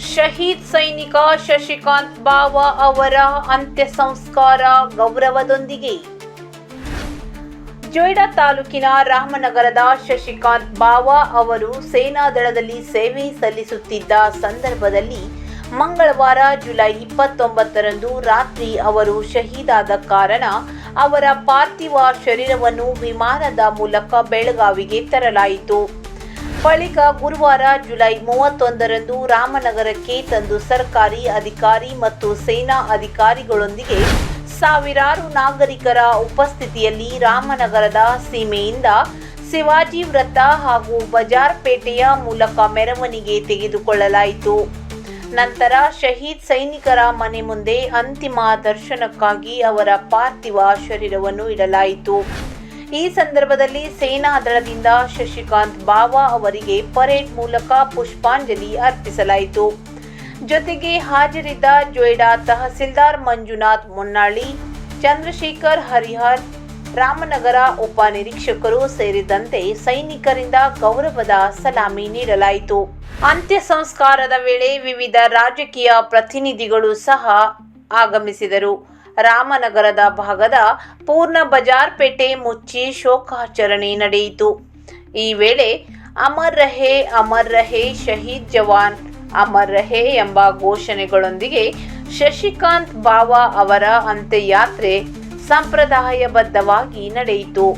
ಶಹೀದ್ ಸೈನಿಕ ಶಶಿಕಾಂತ್ ಬಾವ ಅವರ ಅಂತ್ಯ ಸಂಸ್ಕಾರ ಗೌರವದೊಂದಿಗೆ. ಜೊಯ್ಡಾ ತಾಲೂಕಿನ ರಾಮನಗರದ ಶಶಿಕಾಂತ್ ಬಾವ ಅವರು ಸೇನಾದಳದಲ್ಲಿ ಸೇವೆ ಸಲ್ಲಿಸುತ್ತಿದ್ದ ಸಂದರ್ಭದಲ್ಲಿ ಮಂಗಳವಾರ ಜುಲೈ 29ರಂದು ರಾತ್ರಿ ಅವರು ಶಹೀದಾದ ಕಾರಣ ಅವರ ಪಾರ್ಥಿವ ಶರೀರವನ್ನು ವಿಮಾನದ ಮೂಲಕ ಬೆಳಗಾವಿಗೆ ತರಲಾಯಿತು. ಬಳಿಕ ಗುರುವಾರ ಜುಲೈ 31ರಂದು ರಾಮನಗರಕ್ಕೆ ತಂದು ಸರ್ಕಾರಿ ಅಧಿಕಾರಿ ಮತ್ತು ಸೇನಾ ಅಧಿಕಾರಿಗಳೊಂದಿಗೆ ಸಾವಿರಾರು ನಾಗರಿಕರ ಉಪಸ್ಥಿತಿಯಲ್ಲಿ ರಾಮನಗರದ ಸೀಮೆಯಿಂದ ಶಿವಾಜಿ ವೃತ್ತ ಹಾಗೂ ಬಜಾರ್ಪೇಟೆಯ ಮೂಲಕ ಮೆರವಣಿಗೆ ತೆಗೆದುಕೊಳ್ಳಲಾಯಿತು. ನಂತರ ಶಹೀದ್ ಸೈನಿಕರ ಮನೆ ಮುಂದೆ ಅಂತಿಮ ದರ್ಶನಕ್ಕಾಗಿ ಅವರ ಪಾರ್ಥಿವ ಶರೀರವನ್ನು ಇಡಲಾಯಿತು. ಈ ಸಂದರ್ಭದಲ್ಲಿ ಸೇನಾ ದಳದಿಂದ ಶಶಿಕಾಂತ್ ಬಾವ ಅವರಿಗೆ ಪರೇಡ್ ಮೂಲಕ ಪುಷ್ಪಾಂಜಲಿ ಅರ್ಪಿಸಲಾಯಿತು. ಜೊತೆಗೆ ಹಾಜರಿದ್ದ ಜೊಯ್ಡಾ ತಹಸೀಲ್ದಾರ್ ಮಂಜುನಾಥ್ ಮೊನ್ನಾಳಿ, ಚಂದ್ರಶೇಖರ್ ಹರಿಹರ್, ರಾಮನಗರ ಉಪನಿರೀಕ್ಷಕರು ಸೇರಿದಂತೆ ಸೈನಿಕರಿಂದ ಗೌರವದ ಸಲಾಮಿ ನೀಡಲಾಯಿತು. ಅಂತ್ಯ ಸಂಸ್ಕಾರದ ವೇಳೆ ವಿವಿಧ ರಾಜಕೀಯ ಪ್ರತಿನಿಧಿಗಳು ಸಹ ಆಗಮಿಸಿದರು. ರಾಮನಗರದ ಭಾಗದ ಪೂರ್ಣ ಬಜಾರ್ಪೇಟೆ ಮುಚ್ಚಿ ಶೋಕಾಚರಣೆ ನಡೆಯಿತು. ಈ ವೇಳೆ ಅಮರ್ ರಹೇ ಶಹೀದ್ ಜವಾನ್ ಅಮರ್ ರಹೇ ಎಂಬ ಘೋಷಣೆಗಳೊಂದಿಗೆ ಶಶಿಕಾಂತ್ ಬಾವ ಅವರ ಅಂತ್ಯಯಾತ್ರೆ ಸಂಪ್ರದಾಯಬದ್ಧವಾಗಿ ನಡೆಯಿತು.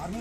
ಆರ್ಮಿ